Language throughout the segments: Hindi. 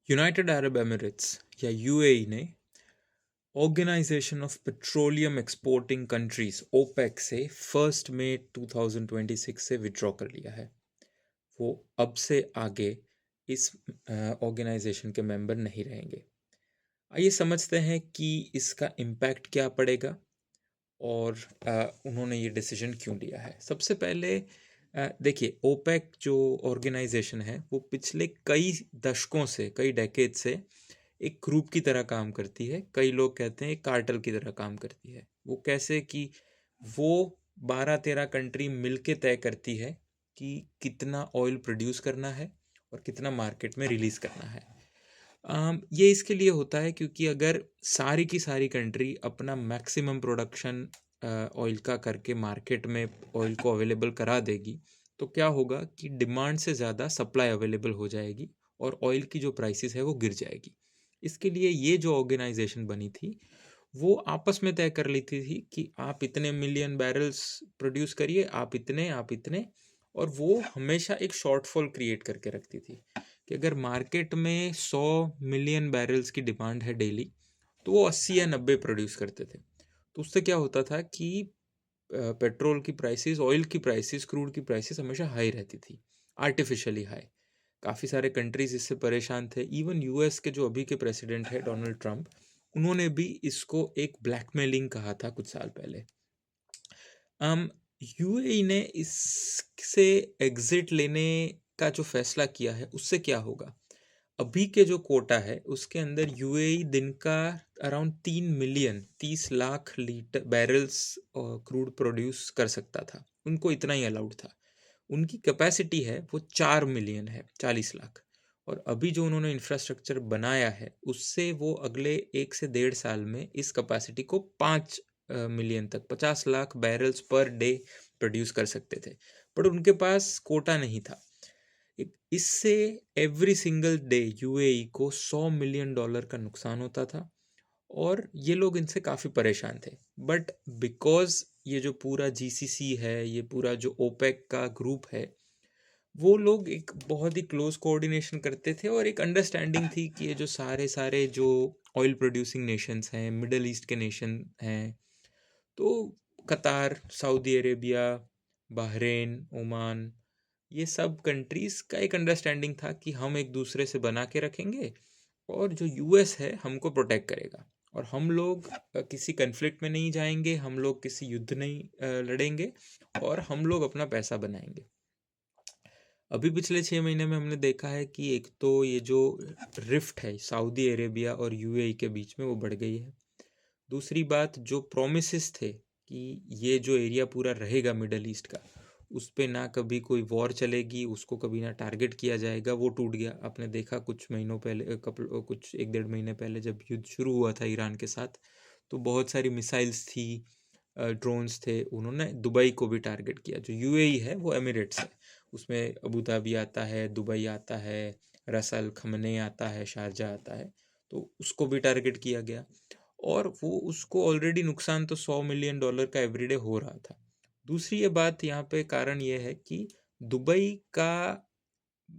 यूनाइटेड अरब एमिरेट्स या यूएई ने Organization of Petroleum Exporting Countries OPEC से 1 मई 2026 से विड्रॉ कर लिया है। वो अब से आगे इस ऑर्गेनाइजेशन के मेंबर नहीं रहेंगे। आइए समझते हैं कि इसका इम्पैक्ट क्या पड़ेगा और उन्होंने ये डिसीजन क्यों लिया है। सबसे पहले देखिए, ओपेक जो ऑर्गेनाइजेशन है वो पिछले कई दशकों से, कई डेकेड से एक ग्रुप की तरह काम करती है। कई लोग कहते हैं एक कार्टेल की तरह काम करती है। वो कैसे कि वो 12-13 कंट्री मिलके तय करती है कि कितना ऑयल प्रोड्यूस करना है और कितना मार्केट में रिलीज करना है। ये इसके लिए होता है क्योंकि अगर सारी की सारी कंट्री अपना मैक्सिमम प्रोडक्शन ऑयल का करके मार्केट में ऑयल को अवेलेबल करा देगी, तो क्या होगा कि डिमांड से ज़्यादा सप्लाई अवेलेबल हो जाएगी और ऑयल की जो प्राइसेस है वो गिर जाएगी। इसके लिए ये जो ऑर्गेनाइजेशन बनी थी वो आपस में तय कर लेती थी कि आप इतने मिलियन बैरल्स प्रोड्यूस करिए, आप इतने, और वो हमेशा एक शॉर्टफॉल क्रिएट करके रखती थी कि अगर मार्केट में 100 मिलियन बैरल्स की डिमांड है डेली, तो वो 80 या 90 प्रोड्यूस करते थे। तो उससे क्या होता था कि पेट्रोल की प्राइसेस, ऑयल की प्राइसेस, क्रूड की प्राइसेस हमेशा हाई रहती थी, आर्टिफिशियली हाई। काफ़ी सारे कंट्रीज इससे परेशान थे। इवन यूएस के जो अभी के प्रेसिडेंट है डोनाल्ड ट्रंप, उन्होंने भी इसको एक ब्लैकमेलिंग कहा था कुछ साल पहले। यूएई ने इससे एग्जिट लेने का जो फैसला किया है उससे क्या होगा, अभी के जो कोटा है उसके अंदर यूएई दिन का around 3 million 30 lakh litre barrels crude produce कर सकता था। उनको इतना ही अलाउड था। उनकी कैपेसिटी है वो 4 मिलियन है, 40 लाख। और अभी जो उन्होंने इंफ्रास्ट्रक्चर बनाया है उससे वो अगले 1 से 1.5 साल में इस कैपेसिटी को 5 मिलियन तक, 50 lakh barrels per day produce कर सकते थे। पर उनके पास कोटा नहीं था। इससे एवरी सिंगल डे यूएई को $100 मिलियन का नुकसान होता था और ये लोग इनसे काफ़ी परेशान थे। बट बिकॉज ये जो पूरा जीसीसी है, ये पूरा जो ओपेक का ग्रुप है, वो लोग एक बहुत ही क्लोज कोऑर्डिनेशन करते थे और एक अंडरस्टैंडिंग थी कि ये जो सारे सारे जो ऑयल प्रोड्यूसिंग नेशंस हैं, मिडल ईस्ट के नेशन हैं, तो कतार, सऊदी अरेबिया, बहरीन, ओमान, ये सब कंट्रीज का एक अंडरस्टैंडिंग था कि हम एक दूसरे से बना के रखेंगे और जो यूएस है हमको प्रोटेक्ट करेगा और हम लोग किसी कन्फ्लिक्ट में नहीं जाएंगे, हम लोग किसी युद्ध नहीं लड़ेंगे और हम लोग अपना पैसा बनाएंगे। अभी पिछले 6 महीने में हमने देखा है कि एक तो ये जो रिफ्ट है सऊदी अरेबिया और यूएई के बीच में वो बढ़ गई है। दूसरी बात, जो प्रोमिसेस थे कि ये जो एरिया पूरा रहेगा मिडल ईस्ट का, उस पे ना कभी कोई वॉर चलेगी, उसको कभी ना टारगेट किया जाएगा, वो टूट गया। आपने देखा कुछ महीनों पहले, कुछ 1-1.5 महीने पहले जब युद्ध शुरू हुआ था ईरान के साथ, तो बहुत सारी मिसाइल्स थी, ड्रोन्स थे, उन्होंने दुबई को भी टारगेट किया। जो यूएई है वो एमिरेट्स है, उसमें अबू धाबी आता है, दुबई आता है, रसल खमने आता है, शारजा आता है, तो उसको भी टारगेट किया गया। और वो उसको ऑलरेडी नुकसान तो $100 मिलियन का एवरीडे हो रहा था। दूसरी ये बात यहाँ पे कारण ये है कि दुबई का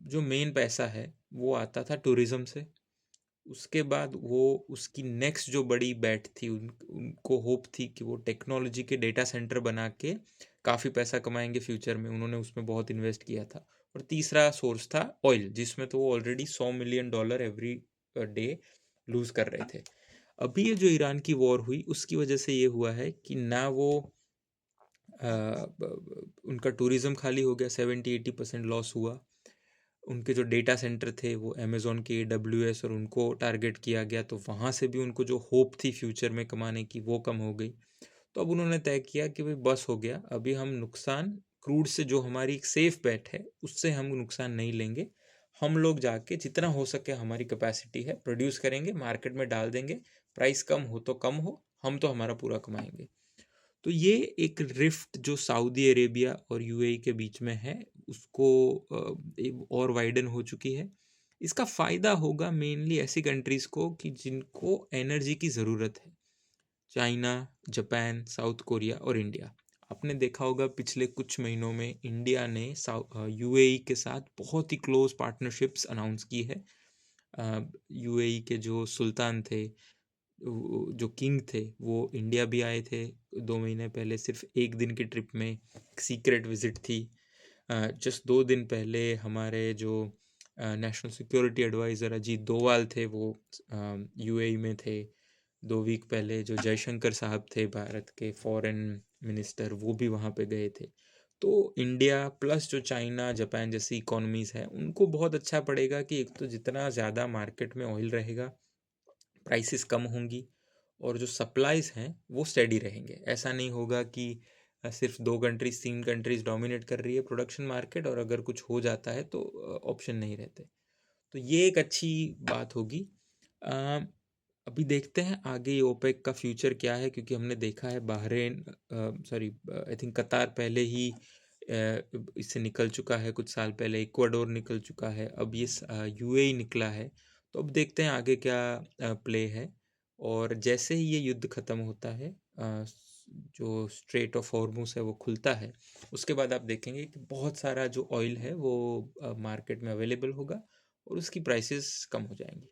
जो मेन पैसा है वो आता था टूरिज्म से। उसके बाद वो उसकी नेक्स्ट जो बड़ी बैट थी, उनको होप थी कि वो टेक्नोलॉजी के डेटा सेंटर बना के काफ़ी पैसा कमाएंगे फ्यूचर में। उन्होंने उसमें बहुत इन्वेस्ट किया था। और तीसरा सोर्स था ऑयल, जिसमें तो वो already $100 million every day lose कर रहे थे। अभी ये जो ईरान की वॉर हुई उसकी वजह से ये हुआ है कि ना वो उनका टूरिज्म खाली हो गया, 70-80% लॉस हुआ। उनके जो डेटा सेंटर थे वो अमेज़ोन के AWS और उनको टारगेट किया गया, तो वहाँ से भी उनको जो होप थी फ्यूचर में कमाने की वो कम हो गई। तो अब उन्होंने तय किया कि भाई बस हो गया, अभी हम नुकसान क्रूड से, जो हमारी एक सेफ बेट है, उससे हम नुकसान नहीं लेंगे। हम लोग जाके जितना हो सके हमारी कैपेसिटी है प्रोड्यूस करेंगे, मार्केट में डाल देंगे, प्राइस कम हो तो कम हो, हम तो हमारा पूरा कमाएंगे। तो ये एक रिफ्ट जो सऊदी अरेबिया और यूएई के बीच में है उसको और वाइडन हो चुकी है। इसका फ़ायदा होगा मेनली ऐसी कंट्रीज़ को कि जिनको एनर्जी की ज़रूरत है। चाइना, जापान, साउथ कोरिया और इंडिया। आपने देखा होगा पिछले कुछ महीनों में इंडिया ने यूएई के साथ बहुत ही क्लोज पार्टनरशिप्स अनाउंस की है। यूएई के जो सुल्तान थे, जो किंग थे, वो इंडिया भी आए थे 2 महीने पहले, सिर्फ एक दिन की ट्रिप में, सीक्रेट विजिट थी। जस्ट 2 दिन पहले हमारे जो national security adviser Ajit Doval थे, वो यूएई में थे। 2 वीक पहले जो जयशंकर साहब थे, भारत के फॉरेन मिनिस्टर, वो भी वहाँ पे गए थे। तो इंडिया प्लस जो चाइना, जापान जैसी इकोनॉमीज़ हैं, उनको बहुत अच्छा पड़ेगा कि एक तो जितना ज़्यादा मार्केट में ऑयल रहेगा, प्राइसेस कम होंगी, और जो सप्लाईज हैं वो स्टेडी रहेंगे। ऐसा नहीं होगा कि सिर्फ 2 कंट्रीज 3 कंट्रीज डोमिनेट कर रही है प्रोडक्शन मार्केट, और अगर कुछ हो जाता है तो ऑप्शन नहीं रहते। तो ये एक अच्छी बात होगी। अभी देखते हैं आगे ओपेक का फ्यूचर क्या है, क्योंकि हमने देखा है बहरेन, सॉरी, आई थिंक कतार पहले ही इससे निकल चुका है, कुछ साल पहले इक्वाडोर निकल चुका है, अब ये यूएई निकला है। तो अब देखते हैं आगे क्या प्ले है। और जैसे ही ये युद्ध ख़त्म होता है, जो स्ट्रेट ऑफ हॉर्मुज़ है वो खुलता है, उसके बाद आप देखेंगे कि बहुत सारा जो ऑयल है वो मार्केट में अवेलेबल होगा और उसकी प्राइसेस कम हो जाएंगी।